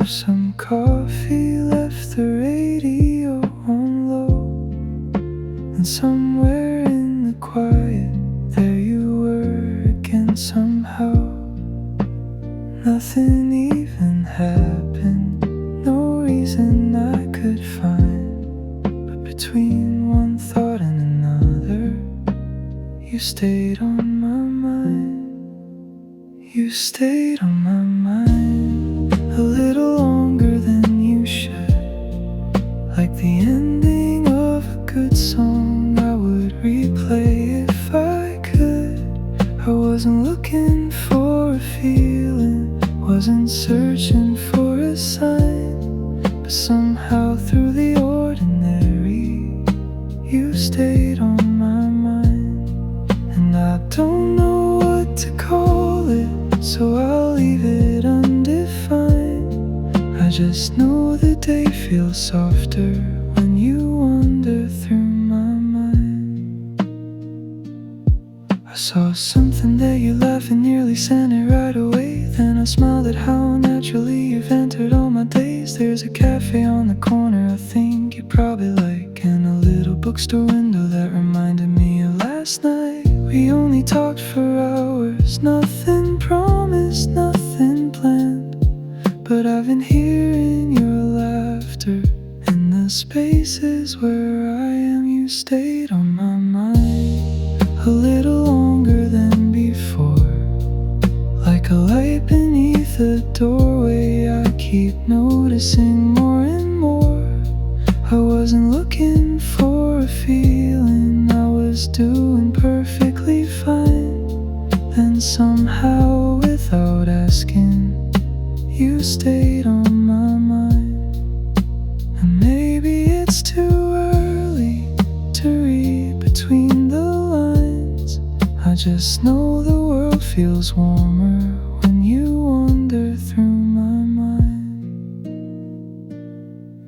myself some coffee, left the radio on low, and somewhere in the quiet, there you were again somehow. Nothing even happened, no reason I could find, but between one thought and another, you stayed on my mind. You stayed on my mind a little longer than you should. Like the ending of a good song, I would replay if I could. I wasn't looking for a feeling, wasn't searching for a sign, but somehow through the ordinary, you stayed on my mind. And I don't know what to call it, so I'll leave it undefined. I just know the day feels softer when you wander through my mind. I saw something that you laughed and nearly sent it right away. Then I smiled at how naturally you've entered all my days. There's a cafe on the corner I think you probably like, and a little bookstore window that reminded me of last night. We only talked for hours, nothing promised, nothing planned, but I've been hearing your laughter in the spaces where I am. You stayed on my mind a little longer than before. Like a light beneath a doorway, I keep noticing more and more. I wasn't looking for a feeling, I was doing perfectly fine. Then somehow, without asking, you stayed on my mind. And maybe it's too early to read between the lines. I just know the world feels warmer when you wander through my mind.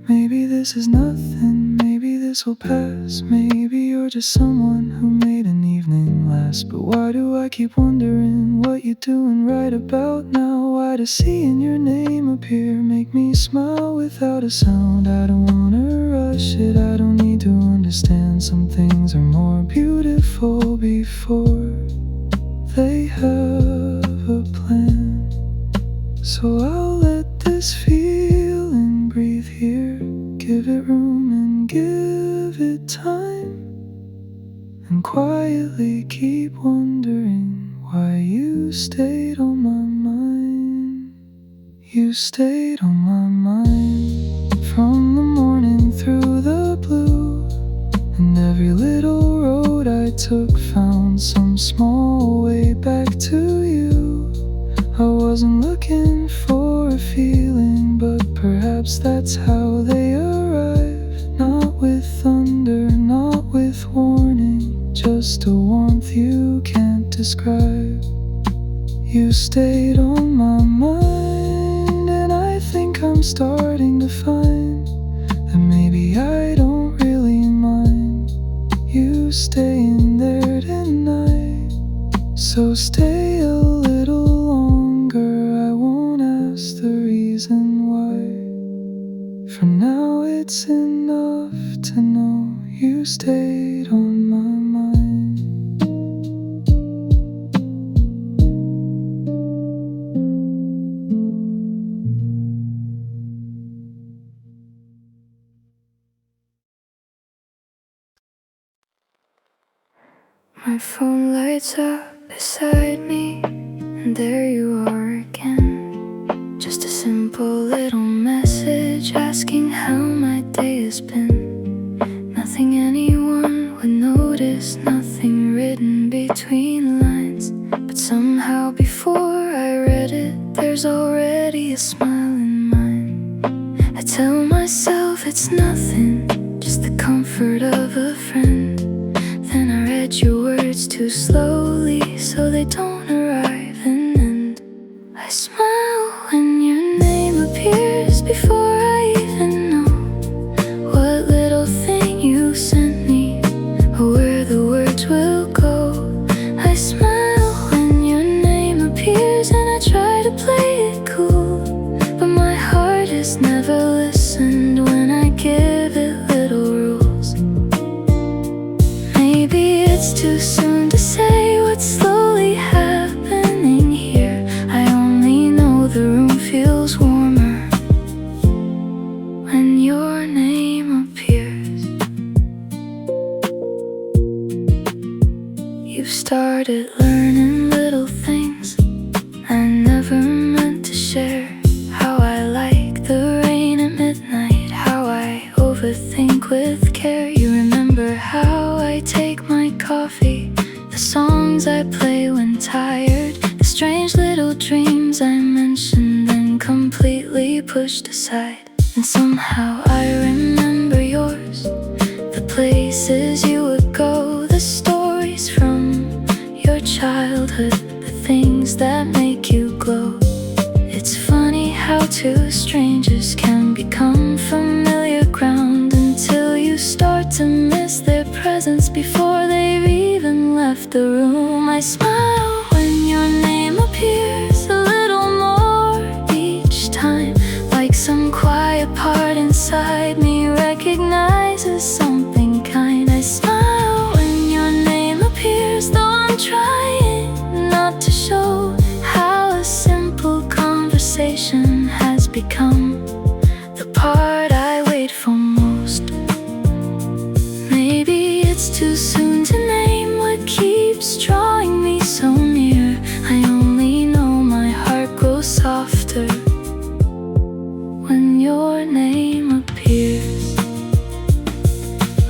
Maybe this is nothing, maybe this will pass. Maybe you're just someone who made an evening last. But why do I keep wondering what you're doing right about now? Why does seeing your name appear make me smile without a sound? I don't wanna rush it, I don't need to understand. Some things are more beautiful before they have a plan. So I'll let this feeling breathe here, give it room and give it time, and quietly keep wondering why you stayed on my mind. You stayed on my mind from the morning through the blue, and every little road I took found some small way back to you. I wasn't looking for a feeling, but perhaps that's how they arrive. Not with thunder, not with warning, just a warmth you can't describe. You stayed on my mind, and I think I'm starting to find that maybe I don't really mind you staying there tonight. So stay a little longer, I won't ask the reason why. For now it's enough to know you stayed on my mind. My phone lights up beside me, and there you are again. Just a simple little message asking how my day has been. Nothing anyone would notice, nothing written between lines, but somehow before I read it, there's already a smile in mine. I tell myself it's nothing, just the comfort of a friend. Then I read your words too slowly, so they don't arrive and end. I smile when your name appears before I even know what little thing you sent me or where the words will go. I smile when your name appears, and I try to play it cool, but my heart just never listened when I give it little rules. Maybe it's too soon to say what's slowly happening here. I only know the room feels warmer when your name appears. You've started learning little things I never meant to share. How I like the rain at midnight, how I overthink with care. You remember how I take my coffee, the songs I play when tired, the strange little dreams I mentioned and completely pushed aside. And somehow I remember yours, the places you would go, the stories from your childhood, the things that make you glow. It's funny how two strangers can become familiar ground until you start to miss their presence before they've even left the room. I smile when your name appears a little more each time, like some quiet part inside me recognizes something kind. I smile when your name appears, though I'm trying not to show how a simple conversation has become the part I wait for most. Maybe it's too soon to name what keeps drawing me so near. I only know my heart grows softer when your name appears.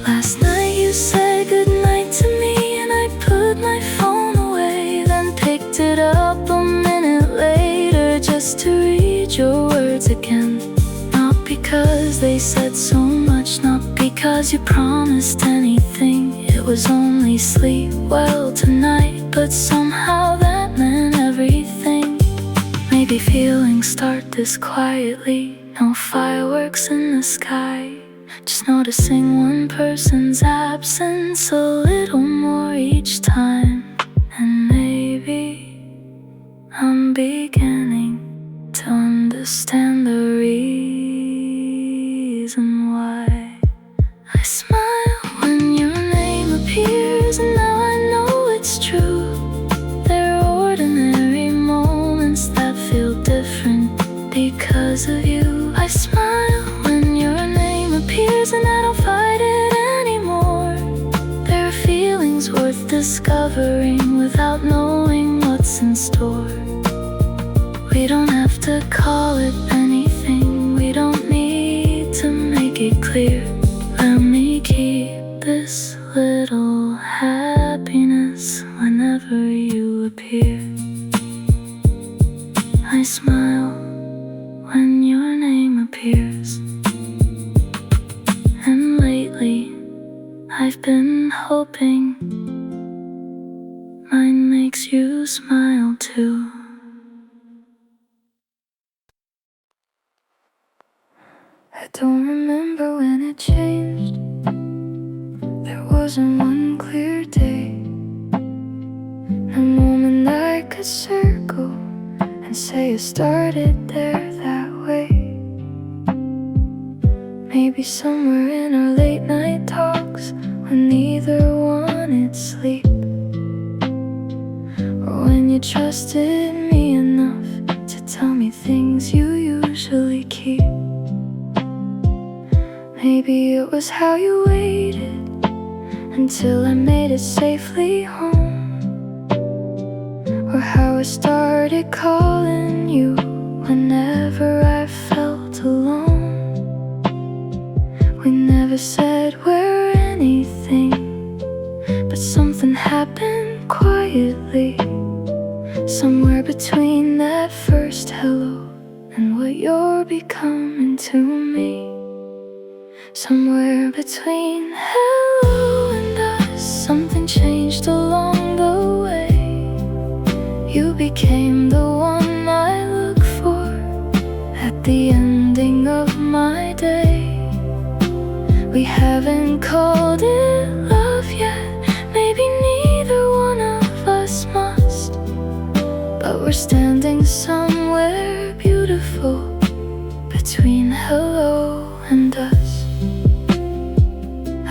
Last night you said goodnight to me and I put my phone away, then picked it up a minute later just to read your words again. Not because they said so much, not because you promised anything. It was only sleep well tonight, but somehow that meant everything. Maybe feelings start this quietly, no fireworks in the sky, just noticing one person's absence a little more each time. And maybe I'm beginning to understand the reason why. I smile when your name appears, and now I know it's true. There are ordinary moments that feel different because of you. I smile when your name appears and I don't fight it anymore. There are feelings worth discovering without knowing what's in store. We don't have to call it anything, we don't need to make it clear. Let me keep this little happiness whenever you appear. I smile when your name appears. And lately I've been hoping mine makes you smile too. I don't remember when it changed. There wasn't one clear day, a moment I could circle and say it started there that way. Maybe somewhere in our late night talks when neither wanted sleep, or when you trusted me enough to tell me things you usually keep. Maybe it was how you waited until I made it safely home, or how I started calling you whenever I felt alone. We never said we're anything, but something happened quietly, somewhere between that first hello and what you're becoming to me. Somewhere between hello and us, something changed along the way. You became the one I look for at the ending of my day. We haven't called it love yet, maybe neither one of us must, but we're standing somewhere beautiful between hello and us.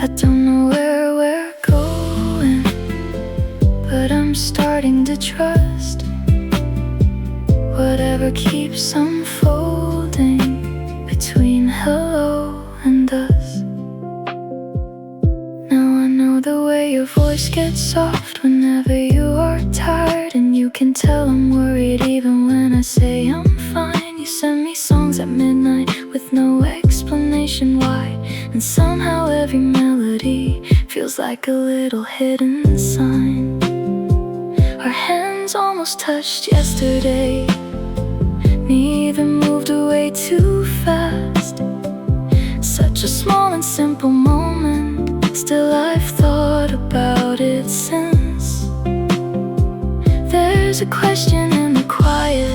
I don't know where we're going, but I'm starting to trust whatever keeps unfolding between hello and us. Now I know the way your voice gets soft whenever you are tired, and you can tell I'm worried even when I say I'm fine. You send me songs at midnight with no explanation why, and somehow every melody feels like a little hidden sign. Our hands almost touched yesterday, neither moved away too fast. Such a small and simple moment, still I've thought about it since. There's a question in the quiet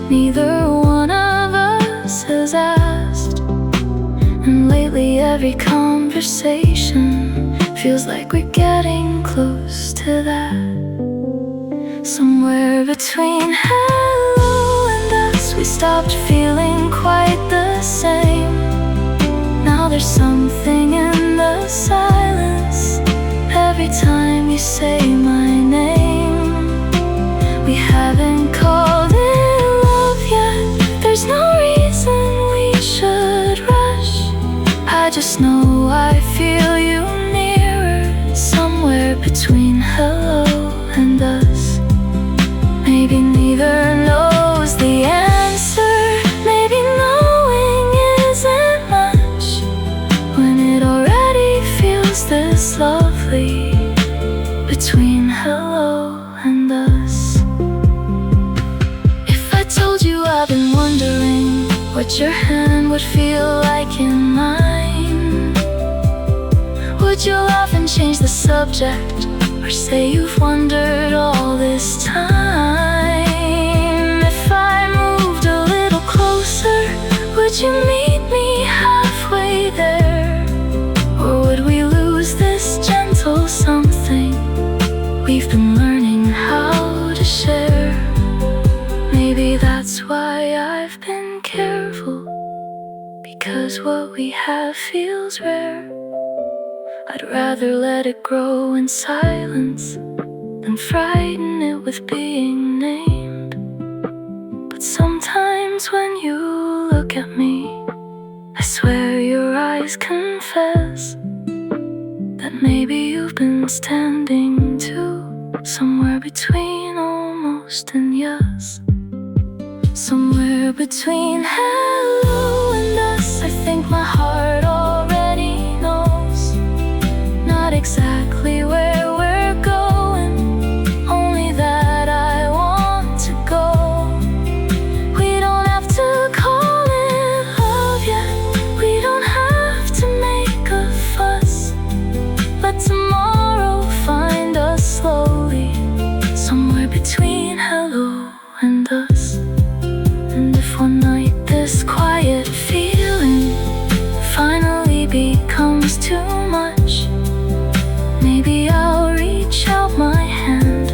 neither one of us has asked, and lately every conversation feels like we're getting close to that. Somewhere between hello and us, we stopped feeling quite the same. Now there's something in the silence every time you say my name. We haven't called it love yet, there's no reason we should rush. I just know I feel you nearer, somewhere between hello and us. Maybe neither knows the answer, maybe knowing isn't much when it already feels this lovely between hello and us. If I told you I've been wondering what your hand would feel like in mine, would you laugh and change the subject, or say you've wondered all this time? If I moved a little closer, would you meet me halfway there? Or would we lose this gentle something we've been learning how to share? Maybe that's why I've been careful, because what we have feels rare. I'd rather let it grow in silence than frighten it with being named. But sometimes when you look at me, I swear your eyes confess that maybe you've been standing too, somewhere between almost and yes. Somewhere between hello and us, I think my heart already knows. Not exactly where we're going, only that I want to go. We don't have to call it love yet, we don't have to make a fuss. Let tomorrow find us slowly, somewhere between hello and us. And if one night this quiet feeling finally becomes too much, maybe I'll reach out my hand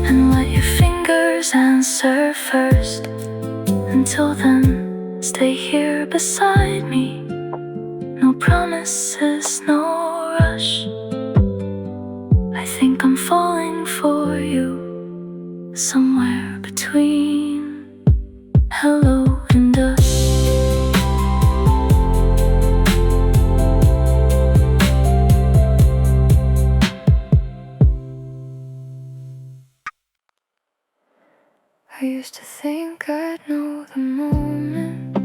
and let your fingers answer first. Until then, stay here beside me. No promises, no rush. I think I'm falling for you, somewhere between hello and us. I used to think I'd know the moment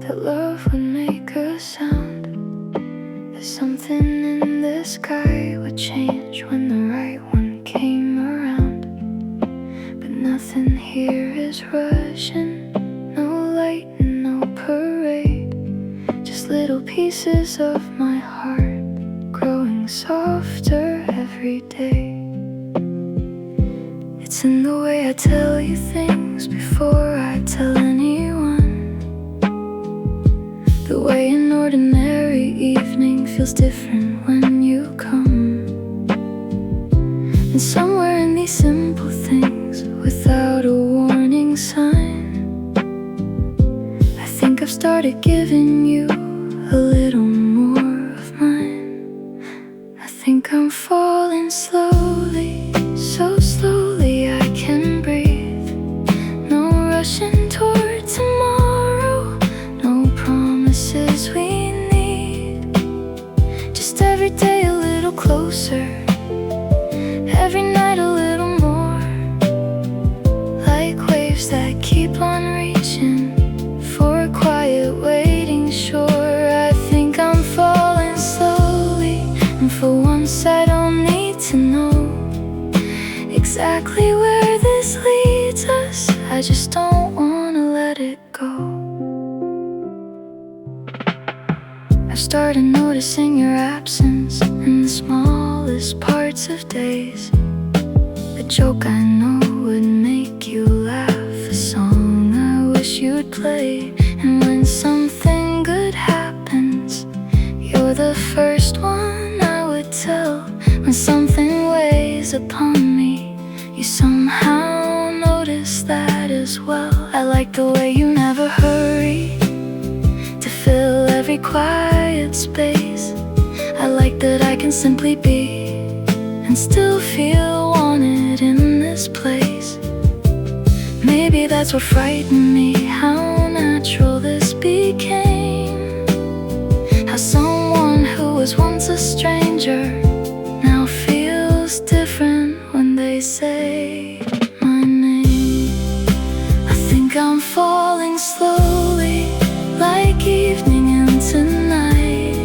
that love would make a sound, that something in the sky would change when the right one came around. But nothing here is rushing, no light and no parade, just little pieces of my heart growing softer every day. It's in the way I tell you things before I tell anyone, the way an ordinary evening feels different when you come. And somewhere in these simple things, without a warning sign, I think I've started started giving you a little more of mine. I think I'm falling slowly, so slowly I can breathe. No rushing toward tomorrow, no promises we need. Just every day a little closer, every night a little more. Like waves that keep on reaching for a quiet waiting shore. I think I'm falling slowly, and for once I don't need to know exactly where this leads us. I just don't wanna let it go. I started noticing your absence in the smallest parts of days. A joke I know would make you laugh, a song I wish you'd play. And when something good happens, you're the first one I would tell. When something weighs upon me, you somehow notice that as well. I like the way you never hurry to fill every quiet space. I like that I can simply be and still feel wanted in this place. Maybe that's what frightened me, how natural this became. How someone who was once a stranger now feels different when they say my name. I think I'm falling slowly, like evening into night.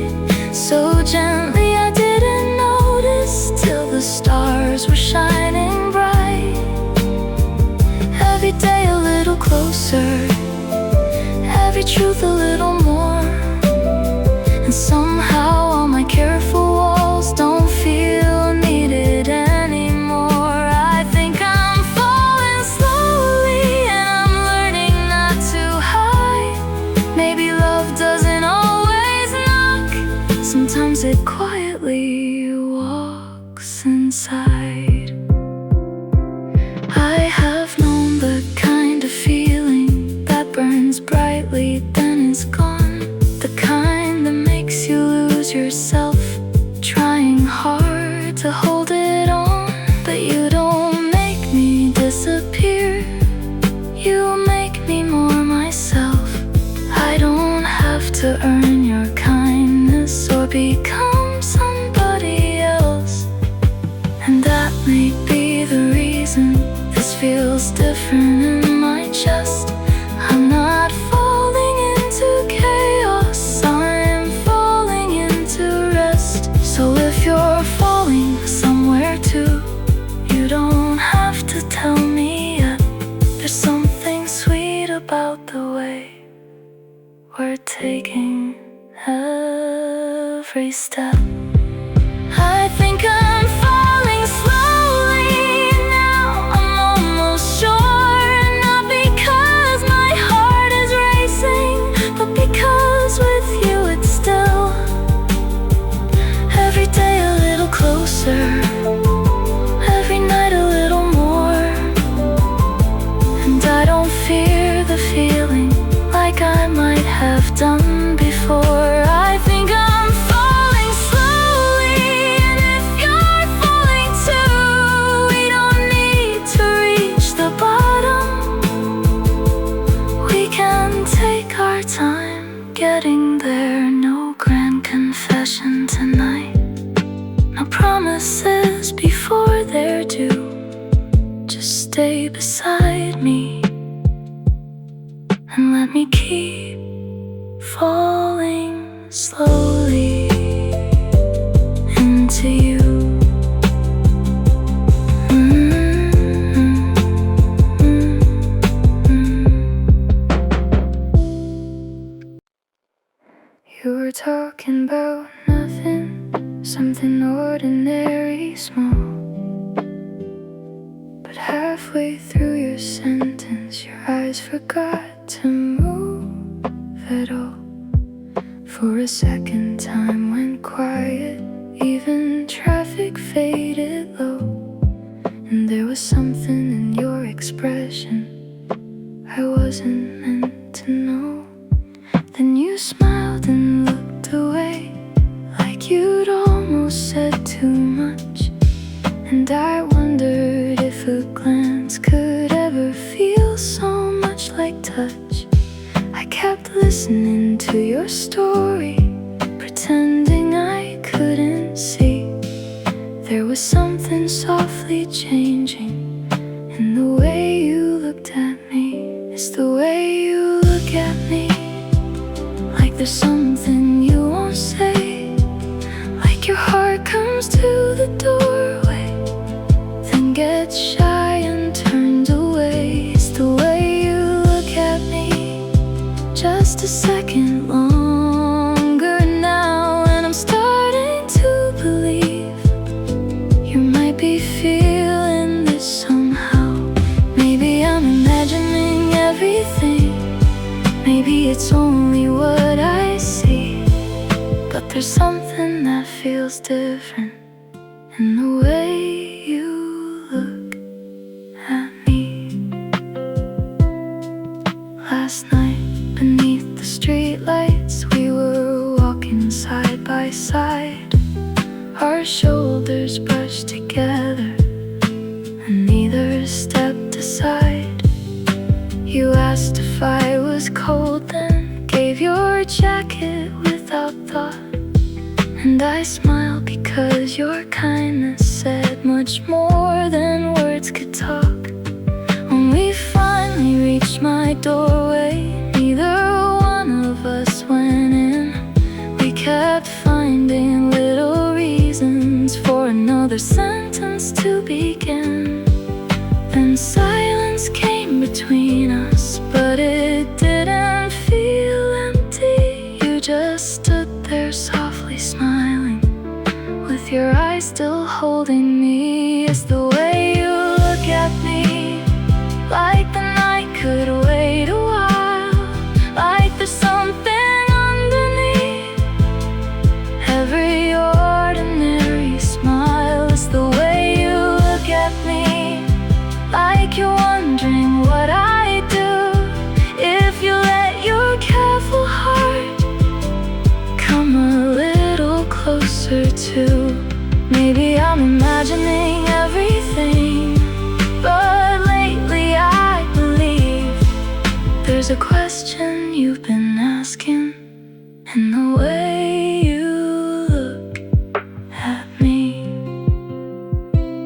So gently I didn't notice till the stars were shining bright. Every day a little closer, every truth a little more. And somehow all my careful walls don't feel needed anymore. I think I'm falling slowly, and I'm learning not to hide. Maybe love doesn't always knock, sometimes it quietly walks inside. I have known the kind of feeling that burns brightly then is gone. The kind that makes you lose yourself, trying hard to hold it on. But you don't make me disappear, you make me more myself. I don't have to earn your kindness or become somebody else. And that may be the reason this feels different in my chest. I'm not falling into chaos, I'm falling into rest. So if you're falling somewhere too, you don't have to tell me yet. There's something sweet about the way we're taking every step. I think I'm falling slowly now, I'm almost sure. Not because my heart is racing, but because with you it's still every day a little closer, every night a little more. And I don't fear the feeling like I might have done before. I think I'm falling slowly, and if you're falling too, we don't need to reach the bottom. We can take our time getting there. No grand confession tonight, no promises before they're due. Just stay beside me and let me keep falling slowly into you. You were talking about nothing, something ordinary, small. But halfway through your sentence, your eyes forgot to move at all. For a second, time went quiet, even traffic faded low. And there was something in your expression I wasn't meant to know. Then you smiled and looked away, like you'd almost said too much. And I wondered if a glance could ever feel so much like touch. I kept listening to your story, pretending I couldn't see. There was something softly changing in the way you looked at me. It's the way you look at me, like there's something you won't say, like your heart comes to the doorway, then gets shy and turns away. It's the way you look at me, just a second longer now, and I'm starting to believe you might be feeling this somehow. Maybe I'm imagining everything, maybe it's only what I see, but there's something that feels different in the way you look at me. Last night, beneath the streetlights, we were walking side by side. Our shoulders brushed together, and neither stepped aside. You asked if I was cold, then gave your jacket without thought. And I smiled because your kindness said much more than words could talk. When we finally reached my doorway, neither one of us went in. We kept finding little reasons for another sentence to begin. Then silence came between us, but it didn't feel empty. You just stood there softly smiling, with your eyes still holding me. It's the way you look at me, like the night could wait a while, like there's something underneath every ordinary smile. It's the way you look at me, like you're wondering what I do if you let your careful heart come a little closer to. Maybe I'm imagining everything, but lately I believe there's a question you've been asking in the way you look at me.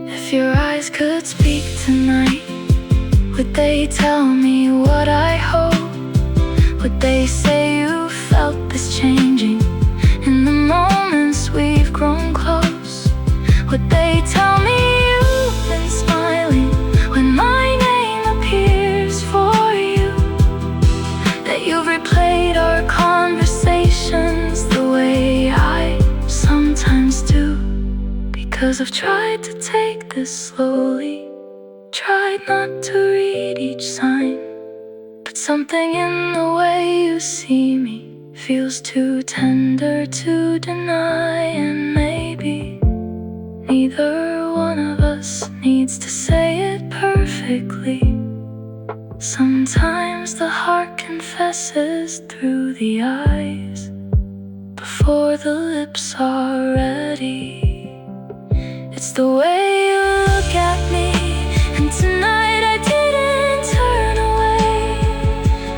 If your eyes could speak tonight, would they tell me what I hope? Would they say you felt this changing in the moments we've grown close? Would they tell me you've been smiling when my name appears for you? That you've replayed our conversations the way I sometimes do? Because I've tried to take this slowly, tried not to read each sign, but something in the way you see me feels too tender to deny. And maybe neither one of us needs to say it perfectly. Sometimes the heart confesses through the eyes before the lips are ready. It's the way you look at me, and tonight I didn't turn away.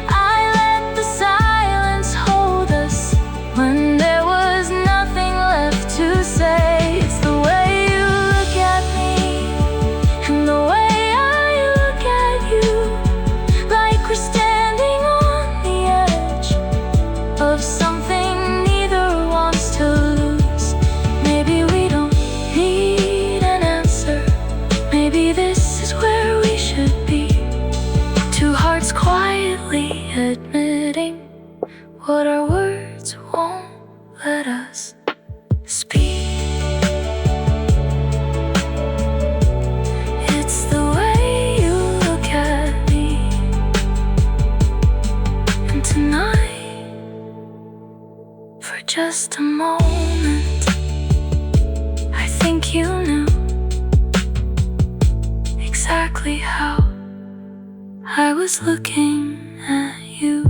I let the silence hold us when there was nothing left to say. It's the way you look at me, and the way I look at you, like we're standing on the edge of something neither wants to lose. Maybe we don't need an answer, maybe this is where we should be. Two hearts quietly admitting what our words won't let us speak. It's the way you look at me, and tonight, for just a moment, I think you knew exactly how I was looking at you.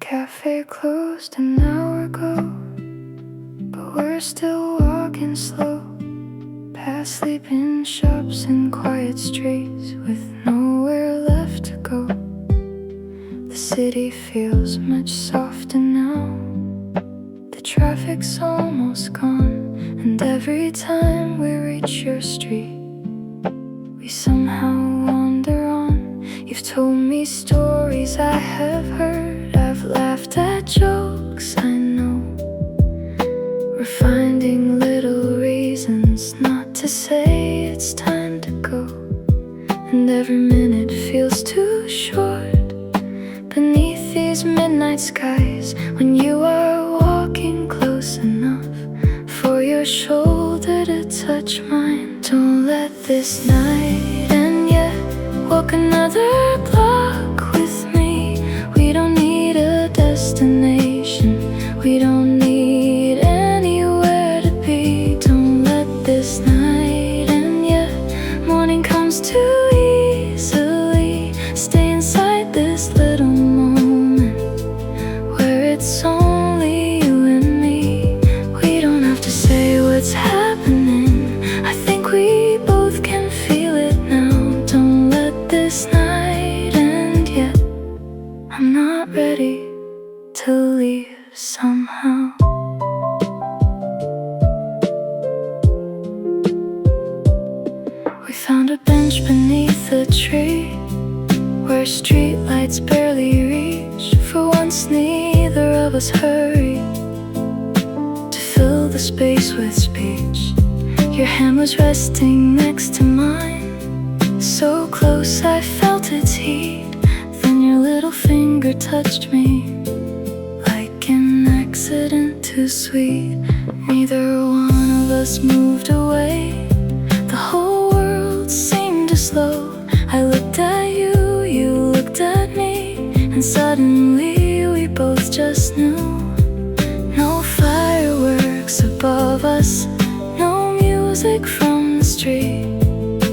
cafe closed an hour ago, but we're still walking slow past sleeping shops and quiet streets with nowhere left to go. The city feels much softer now. The traffic's almost gone, and every time we reach your street, we somehow wander on. You've told me stories I have heard, I've laughed at jokes I know. We're finding little reasons not to say it's time to go, and every minute feels too short beneath these midnight skies, when you are walking close enough for your shoulder to touch mine. Don't let this night end yet. Walk another block with me. We don't need a destination, we don't need anywhere to be. Don't let this night end yet. Morning comes too easily. Stay inside this little moment where it's only you and me. We don't have to say what's happening, I think we both can feel it now. Don't let this night end yet. I'm not ready to leave somehow. We found a bench beneath a tree where streetlights barely reach. For once neither of us hurried to fill the space with speech. Your hand was resting next to mine, so close I felt its heat. Then your little finger touched me like an accident too sweet. Neither one of us moved away, the whole world seemed to slow. I looked at you, you looked at me, and suddenly we both just knew. No fireworks above us, no music from the street,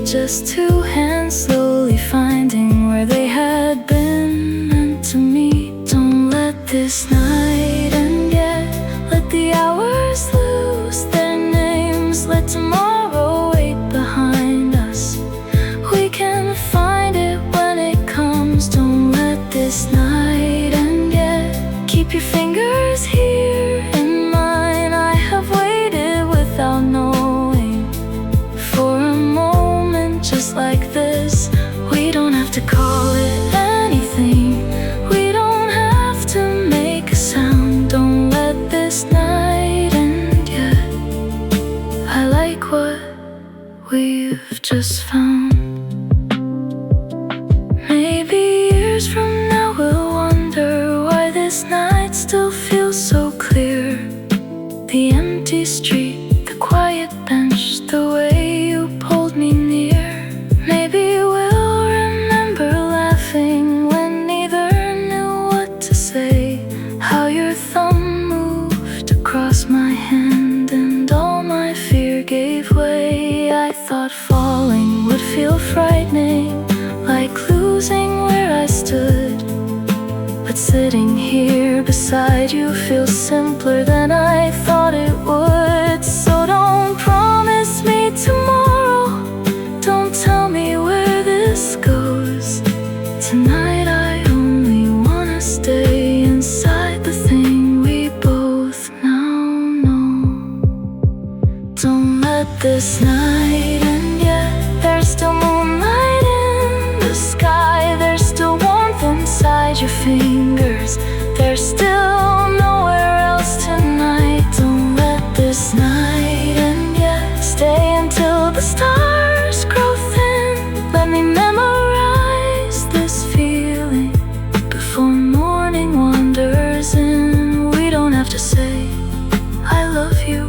just two hands slowly finding where they had been meant to meet. Don't let this night end yet. Let the hours lose their names, let tomorrow wait behind us. We can find it when it comes. Don't let this night end yet. Keep your fingers here in mine. I have waited without knowing for a moment just like this. We don't have to call it anything, we don't have to make a sound. Don't let this night end yet. I like what we've just found. Maybe years from now we'll wonder why this night still feels so clear. The empty street, the quiet bench, the way you pulled me near. Maybe we'll remember laughing when neither knew what to say. How your thumb moved across my hand and all my fear gave way. I thought falling would feel frightening, like losing where I stood. But sitting here beside you feels simpler than I thought it would. So don't promise me tomorrow, don't tell me where this goes. Tonight I only wanna stay inside the thing we both now know. Don't let this night end yet. There's still moonlight in the sky, there's still warmth inside your fingers, there's still nowhere else tonight. Don't let this night end yet. Stay until the stars grow thin. Let me memorize this feeling before morning wanders in. We don't have to say I love you,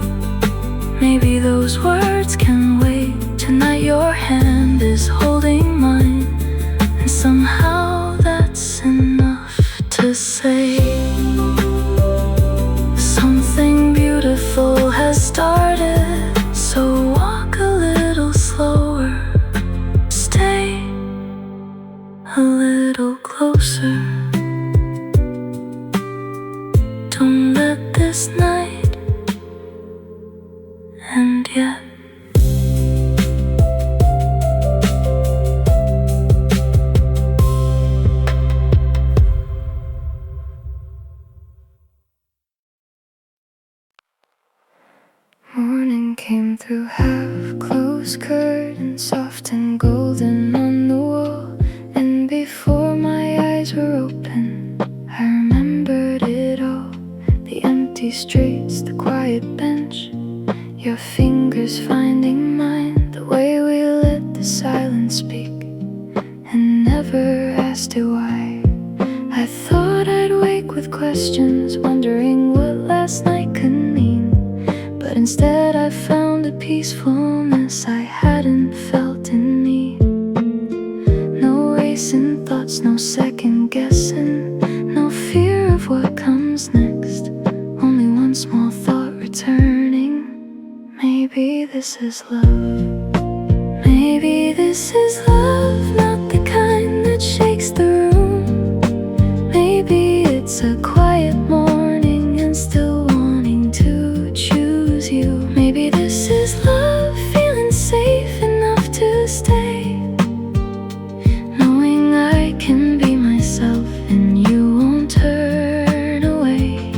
maybe those words can wait. Tonight your hand is holding mine, and somehow that's enough to say. Something beautiful has started, so walk a little slower, stay a little closer. last night, and yet morning came through half-closed curtains, soft and golden on the wall. And before my eyes were open, I remembered it all. The empty streets, the quiet bench, your fingers finding mine, the way we let the silence speak and never asked it why. I thought I'd wake with questions, wondering what last night could mean. But instead I found a peacefulness I hadn't felt in me. No racing thoughts, no second guessing, no fear of what comes next. Only one small thought returning: maybe this is love. Maybe this is love, not the kind that shakes the room. Maybe it's a quiet morning and still wanting to choose you. Maybe this is love, feeling safe enough to stay, knowing I can be myself and you won't turn away.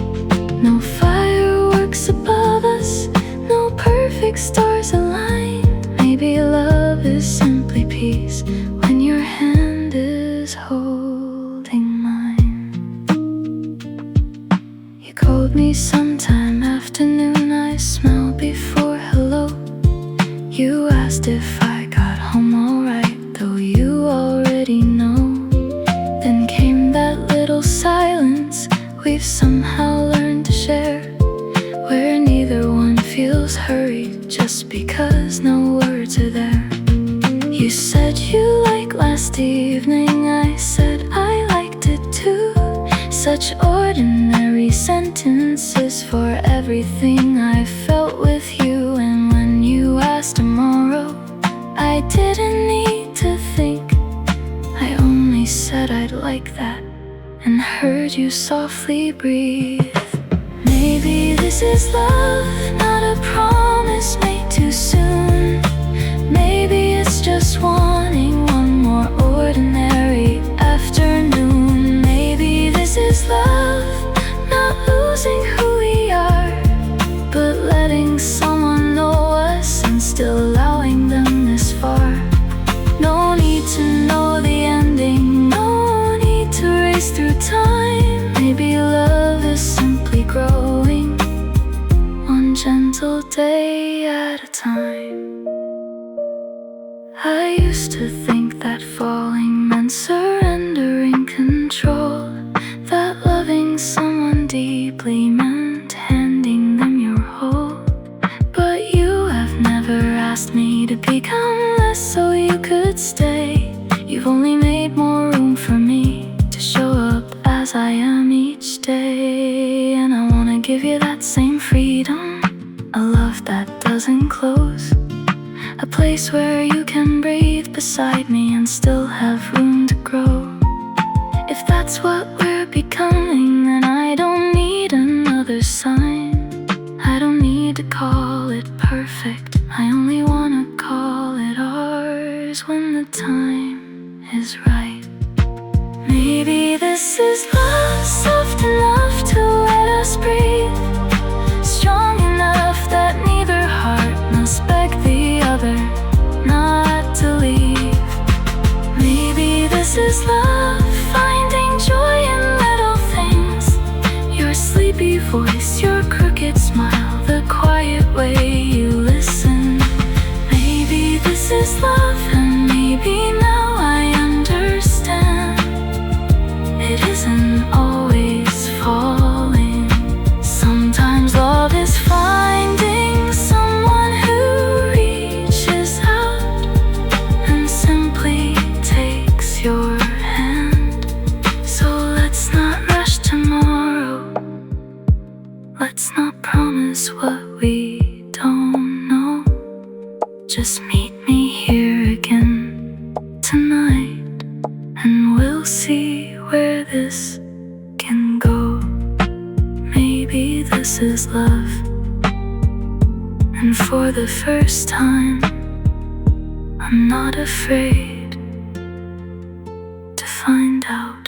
No fireworks above us, no perfect stars aligned. Maybe love is simply peace when your hand is holding mine. You called me sometime afternoon, I smelled before hello. You asked if I got home alright, though you already know. Then came that little silence we've somehow learned to share, where neither one feels hurried just because no words are there. You said you liked last evening, I said I liked it too. Such ordinary sentences for everything I felt with you. And when you asked tomorrow, I didn't need to think. I only said I'd like that and heard you softly breathe. Maybe this is love, not a promise made too soon. Maybe it's just wanting one more ordinary afternoon. Maybe this is love, not losing who we are, but letting someone know us and still allowing them this far. No need to know the ending, no need to race through time. Maybe love is simply growing, one gentle day at a time. I used to think that falling meant surrendering control, that loving someone deeply meant handing them your whole. But you have never asked me to become less so you could stay. You've only made more room for me to show up as I am each day. And I wanna give you that same freedom, a love that doesn't close, a place where you can breathe beside me and still have room to grow. If that's what we're becoming, then I don't need another sign. I don't need to call it perfect, I only wanna call it ours when the time is right. Maybe this is love, soft enough to let us breathe, strong enough that neither heart must beg the other not to leave. Maybe this is love, finding joy in little things, your sleepy voice, your crooked smile, the quiet way you listen. Maybe this is love, and maybe now I understand. It isn't always falling. Sometimes love is finding someone who reaches out and simply takes your hand. So let's not rush tomorrow, let's not promise what we don't know. Just meet me here again tonight, and we'll see where this can go. Maybe this this is love. And for the first time, I'm not afraid to find out.